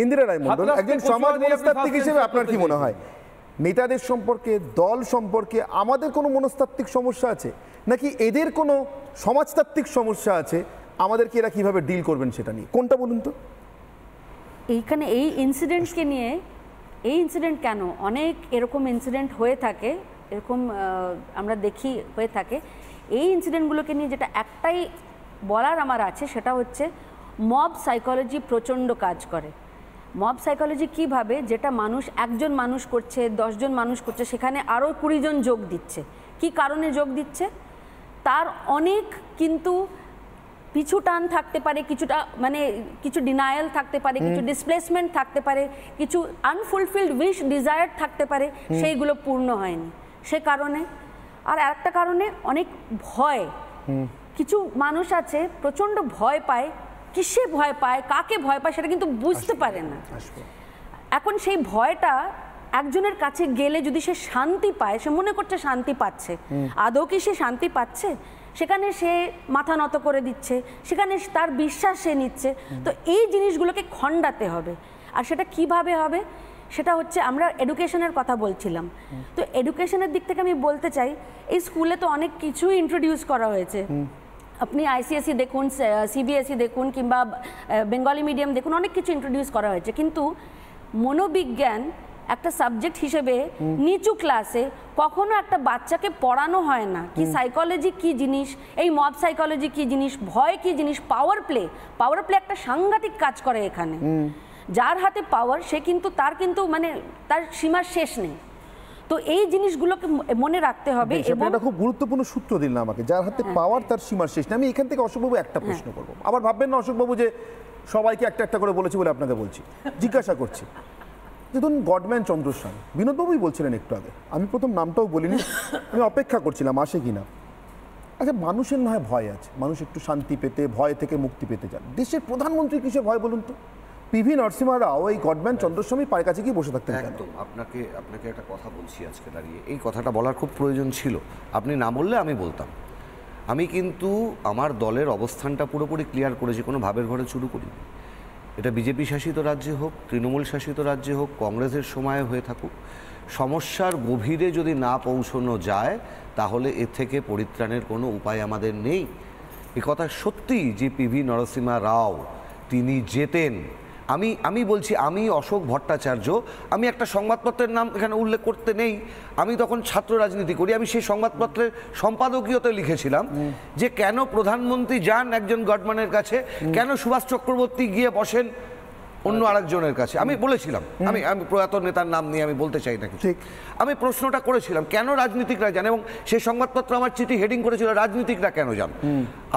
ইন্দিরা রায় মণ্ডল, একজন সমাজ মনস্তাত্ত্বিক হিসেবে আপনার কি মনে হয় নেতাদের সম্পর্কে, দল সম্পর্কে আমাদের কোনো মনস্তাত্ত্বিক সমস্যা আছে, নাকি এদের কোনো সমাজতাত্ত্বিক সমস্যা আছে? আমাদেরকে এরা কিভাবে ডিল করবেন সেটা নিয়ে কোনটা বলুন তো। এইখানে এই ইনসিডেন্টকে নিয়ে, এই ইনসিডেন্ট কেন, অনেক এরকম ইনসিডেন্ট হয়ে থাকে, এরকম আমরা দেখি হয়ে থাকে। এই ইনসিডেন্টগুলোকে নিয়ে যেটা একটাই বলার আমার আছে, সেটা হচ্ছে মব সাইকোলজি প্রচণ্ড কাজ করে। মব সাইকোলজি কীভাবে, যেটা মানুষ একজন মানুষ করছে, 10 জন মানুষ করছে, সেখানে আরও 20 জন যোগ দিচ্ছে। কি কারণে যোগ দিচ্ছে? তার অনেক কিন্তু পিছু টান থাকতে পারে, কিছুটা মানে কিছু ডিনায়াল থাকতে পারে, কিছু ডিসপ্লেসমেন্ট থাকতে পারে, কিছু আনফুলফিলড উইশ ডিজায়ার থাকতে পারে, সেইগুলো পূর্ণ হয়নি সে কারণে। আর একটা কারণে অনেক ভয়, কিছু মানুষ আছে প্রচণ্ড ভয় পায়, কিসে ভয় পায়, কাকে ভয় পায় সেটা কিন্তু বুঝতে পারে না। এখন সেই ভয়টা একজনের কাছে গেলে যদি সে শান্তি পায়, সে মনে করছে শান্তি পাচ্ছে, আদৌ কি সে শান্তি পাচ্ছে? সেখানে সে মাথা নত করে দিচ্ছে, সেখানে তার বিশ্বাস সে নিচ্ছে। তো এই জিনিসগুলোকে খণ্ডাতে হবে। আর সেটা কিভাবে হবে? সেটা হচ্ছে, আমরা এডুকেশনের কথা বলছিলাম, তো এডুকেশনের দিক থেকে আমি বলতে চাই, এই স্কুলে তো অনেক কিছুই ইন্ট্রোডিউস করা হয়েছে। আপনি আইসিএসই দেখুন, সিবিএসই দেখুন, কিংবা বেঙ্গলি মিডিয়াম দেখুন, অনেক কিছু ইন্ট্রোডিউস করা হয়েছে। কিন্তু মনোবিজ্ঞান একটা সাবজেক্ট হিসেবে নিচু ক্লাসে কখনো একটা বাচ্চাকে পড়ানো হয় না। কি সাইকোলজি কি জিনিস, এই মব সাইকোলজি কি জিনিস, ভয় কি জিনিস, পাওয়ার প্লে একটা সাংঘাতিক কাজ করে এখানে। যার হাতে পাওয়ার, সে কিন্তু মানে তার সীমার শেষ নেই। তো এই জিনিসগুলোকে মনে রাখতে হবে। এবং এটা খুব গুরুত্বপূর্ণ সূত্র দিলেন আমাকে, যার হাতে পাওয়ার তার সীমার শেষ নেই। আমি এখান থেকে অশোকবাবু একটা প্রশ্ন করবো, আবার ভাববেন না অশোকবাবু যে সবাইকে একটা একটা করে বলেছি বলে আপনাকে বলছি, জিজ্ঞাসা করছি যে ধরুন গডম্যান চন্দ্রস্বামী, বিনোদবাবুই বলছিলেন একটু আগে, আমি প্রথম নামটাও বলিনি, আমি অপেক্ষা করছিলাম আসে কিনা। আচ্ছা, মানুষের না হয় ভয় আছে, মানুষ একটু শান্তি পেতে, ভয় থেকে মুক্তি পেতে চান। দেশের প্রধানমন্ত্রী কিসে ভয় বলুন তো? পিভি নরসিংহ রাও এই গডম্যান চন্দ্রস্বামীর পায়ের কাছে কি বসে থাকতেন কেন? একদম আপনাকে একটা কথা বলছি আজকে দাঁড়িয়ে, এই কথাটা বলার খুব প্রয়োজন ছিল, আপনি না বললে আমি বলতাম। আমি কিন্তু আমার দলের অবস্থানটা পুরোপুরি ক্লিয়ার করেছি, কোনো ভাবের ঘরে শুরু করিনি। এটা বিজেপি শাসিত রাজ্যে হোক, তৃণমূল শাসিত রাজ্যে হোক, কংগ্রেসের সময়ে হয়ে থাকুক, সমস্যার গভীরে যদি না পৌঁছানো যায় তাহলে এর থেকে পরিত্রাণের কোনো উপায় আমাদের নেই। এ কথা সত্যি যে পিভি নরসিংহ রাও তিনি যেতেন। আমি বলছি, আমি অশোক ভট্টাচার্য, আমি একটা সংবাদপত্রের নাম এখানে উল্লেখ করতে নেই, আমি তখন ছাত্র রাজনীতি করি, আমি সেই সংবাদপত্রের সম্পাদকীয়তে লিখেছিলাম যে কেন প্রধানমন্ত্রী যান একজন গডম্যানের কাছে, কেন সুভাষ চক্রবর্তী গিয়ে বসেন অন্য আরেকজনের কাছে। আমি বলেছিলাম, আমি প্রয়াত নেতার নাম নিয়ে আমি বলতে চাই না কিছু, আমি প্রশ্নটা করেছিলাম কেন রাজনীতিকরা যান, এবং সেই সংবাদপত্র আমার চিঠি হেডিং করেছিল রাজনীতিকরা কেন যান।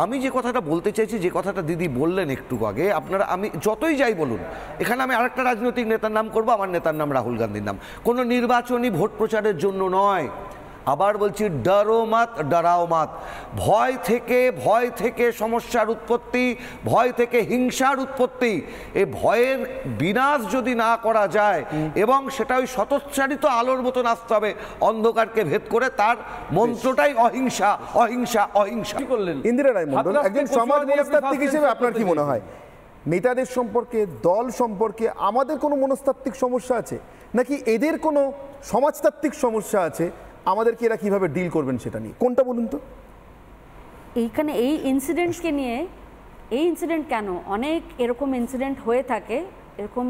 আমি যে কথাটা বলতে চাইছি, যে কথাটা দিদি বললেন একটু আগে, আপনারা আমি যতই যাই বলুন, এখানে আমি আরেকটা রাজনৈতিক নেতার নাম করবো, আমার নেতার নাম রাহুল গান্ধীর নাম, কোনো নির্বাচনী ভোট প্রচারের জন্য নয়। আবার বলছি, ডরো মাত ডরাও মাত। ভয় থেকে সমস্যার উৎপত্তি, ভয় থেকে হিংসার উৎপত্তি। এই ভয়ের বিনাশ যদি না করা যায়, এবং সেটা ওই স্বতঃচালিত আলোর মতন আসতে হবে, অন্ধকারকে ভেদ করে, তার মন্ত্রটাই অহিংসা, অহিংসা, অহিংসা। ইন্দিরা রায় মণ্ডল, একজন সমাজ মনস্তাত্ত্বিক হিসেবে আপনার কি মনে হয় নেতাদের সম্পর্কে, দল সম্পর্কে আমাদের কোনো মনস্তাত্ত্বিক সমস্যা আছে, নাকি এদের কোনো সমাজতাত্ত্বিক সমস্যা আছে? আমাদেরকে এরা কিভাবে ডিল করবেন সেটা নিয়ে কোনটা বলুন তো। এইখানে এই ইনসিডেন্টকে নিয়ে, এই ইনসিডেন্ট কেন, অনেক এরকম ইনসিডেন্ট হয়ে থাকে, এরকম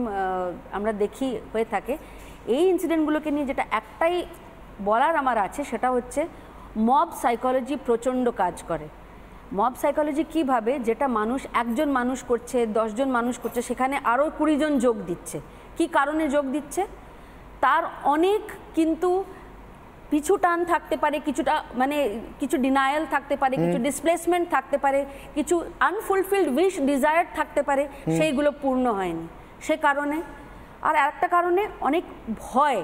আমরা দেখি হয়ে থাকে। এই ইনসিডেন্টগুলোকে নিয়ে যেটা একটাই বলার আমার আছে, সেটা হচ্ছে মব সাইকোলজি প্রচণ্ড কাজ করে। মব সাইকোলজি কীভাবে, যেটা মানুষ একজন মানুষ করছে, 10 জন মানুষ করছে, সেখানে আরও 20 জন যোগ দিচ্ছে। কি কারণে যোগ দিচ্ছে? তার অনেক কিন্তু পিছু টান থাকতে পারে, কিছুটা মানে কিছু ডিনায়াল থাকতে পারে, কিছু ডিসপ্লেসমেন্ট থাকতে পারে, কিছু আনফুলফিলড উইশ ডিজায়ার থাকতে পারে, সেইগুলো পূর্ণ হয়নি সে কারণে। আর একটা কারণে অনেক ভয়,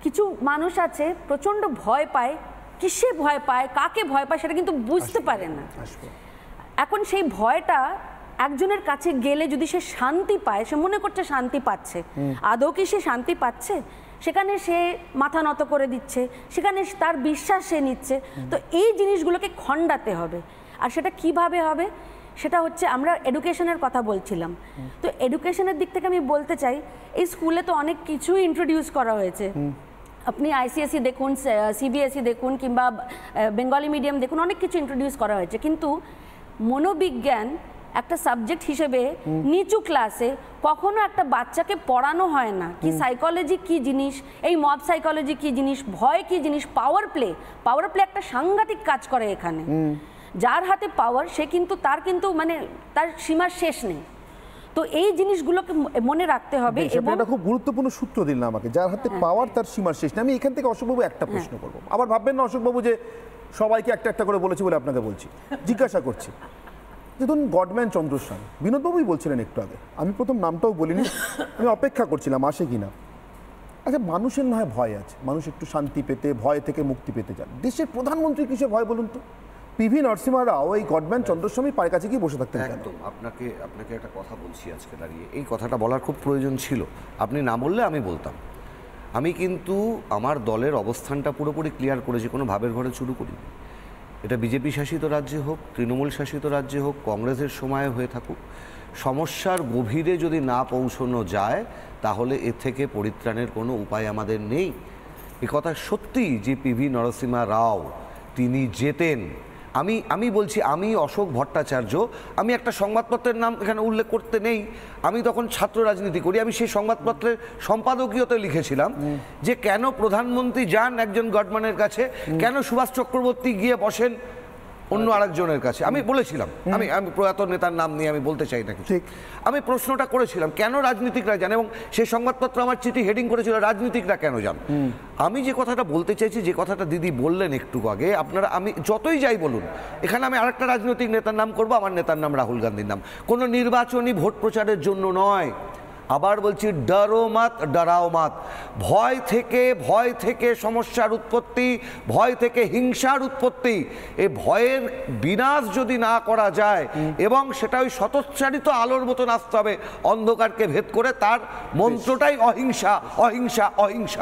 কিছু মানুষ আছে প্রচণ্ড ভয় পায়, কিসে ভয় পায়, কাকে ভয় পায় সেটা কিন্তু বুঝতে পারে না। এখন সেই ভয়টা একজনের কাছে গেলে যদি সে শান্তি পায়, সে মনে করছে শান্তি পাচ্ছে, আদৌ কি সে শান্তি পাচ্ছে? সেখানে সে মাথা নত করে দিচ্ছে, সেখানে তার বিশ্বাস সে নিচ্ছে। তো এই জিনিসগুলোকে খণ্ডাতে হবে। আর সেটা কিভাবে হবে? সেটা হচ্ছে আমরা এডুকেশনের কথা বলছিলাম। তো এডুকেশনের দিক থেকে আমি বলতে চাই, এই স্কুলে তো অনেক কিছুই ইন্ট্রোডিউস করা হয়েছে। আপনি আইসিএসই দেখুন, সিবিএসই দেখুন, কিংবা বেঙ্গলি মিডিয়াম দেখুন, অনেক কিছু ইন্ট্রোডিউস করা হয়েছে, কিন্তু মনোবিজ্ঞান একটা সাবজেক্ট হিসেবে নিচু ক্লাসে কখনো একটা বাচ্চাকে পড়ানো হয় না। কি সাইকোলজি কি জিনিস, এই মব সাইকোলজি কি জিনিস, ভয় কি জিনিস, পাওয়ার প্লে একটা সাংঘাতিক কাজ করে এখানে। যার হাতে পাওয়ার সে কিন্তু মানে তার সীমার শেষ নেই। তো এই জিনিসগুলোকে মনে রাখতে হবে। এবং এটা খুব গুরুত্বপূর্ণ সূত্র দিলেন আমাকে, যার হাতে পাওয়ার তার সীমার শেষ নেই। আমি এখান থেকে অশোকবাবু একটা প্রশ্ন করব, আবার ভাববেন না অশোকবাবু যে সবাইকে একটা একটা করে বলেছি বলে আপনাকে বলছি, জিজ্ঞাসা করছি যে ধরুন গডম্যান চন্দ্রস্বামী, বিনোদবাবুই বলছিলেন একটু আগে, আমি প্রথম নামটাও বলিনি, আমি অপেক্ষা করছিলাম আসে কিনা। আচ্ছা, মানুষের না হয় ভয় আছে, মানুষ একটু শান্তি পেতে, ভয় থেকে মুক্তি পেতে চান। দেশের প্রধানমন্ত্রী কিসে ভয় বলুন তো? পিভি নরসিংহ রাও এই গডম্যান চন্দ্রস্বামী পায়ের কাছে গিয়ে বসে থাকতেন কেন? একদম আপনাকে একটা কথা বলছি আজকে দাঁড়িয়ে, এই কথাটা বলার খুব প্রয়োজন ছিল, আপনি না বললে আমি বলতাম। আমি কিন্তু আমার দলের অবস্থানটা পুরোপুরি ক্লিয়ার করেছি, কোনো ভাবের ঘরে চুরু করিনি। এটা বিজেপি শাসিত রাজ্যে হোক, তৃণমূল শাসিত রাজ্যে হোক, কংগ্রেসের সময়ে হয়ে থাকুক, সমস্যার গভীরে যদি না পৌঁছানো যায় তাহলে এর থেকে পরিত্রাণের কোনো উপায় আমাদের নেই। এ কথা সত্যি যে পিভি নরসিংহ রাও তিনি যেতেন। আমি বলছি, আমি অশোক ভট্টাচার্য, আমি একটা সংবাদপত্রের নাম এখানে উল্লেখ করতে নেই, আমি তখন ছাত্র রাজনীতি করি, আমি সেই সংবাদপত্রের সম্পাদকীয়তে লিখেছিলাম যে কেন প্রধানমন্ত্রী যান একজন গডম্যানের কাছে, কেন সুভাষ চক্রবর্তী গিয়ে বসেন অন্য আরেকজনের কাছে। আমি বলেছিলাম, আমি প্রয়াত নেতার নাম নিয়ে আমি বলতে চাই না কিছু, আমি প্রশ্নটা করেছিলাম কেন রাজনীতিকরা যান, এবং সেই সংবাদপত্র আমার চিঠি হেডিং করেছিল রাজনীতিকরা কেন যান। আমি যে কথাটা বলতে চাইছি, যে কথাটা দিদি বললেন একটু আগে, আপনারা আমি যতই যাই বলুন, এখানে আমি আরেকটা রাজনৈতিক নেতার নাম করবো, আমার নেতার নাম রাহুল গান্ধীর নাম, কোনো নির্বাচনী ভোট প্রচারের জন্য নয়। আবার বলছি, ডরো মত ডরাও মত। ভয় থেকে সমস্যার উৎপত্তি, ভয় থেকে হিংসার উৎপত্তি। এই ভয়ের বিনাশ যদি না করা যায়, এবং সেটা ওই স্বতঃচালিত আলোর মতন আসতে হবে, অন্ধকারকে ভেদ করে, তার মন্ত্রটাই অহিংসা, অহিংসা, অহিংসা।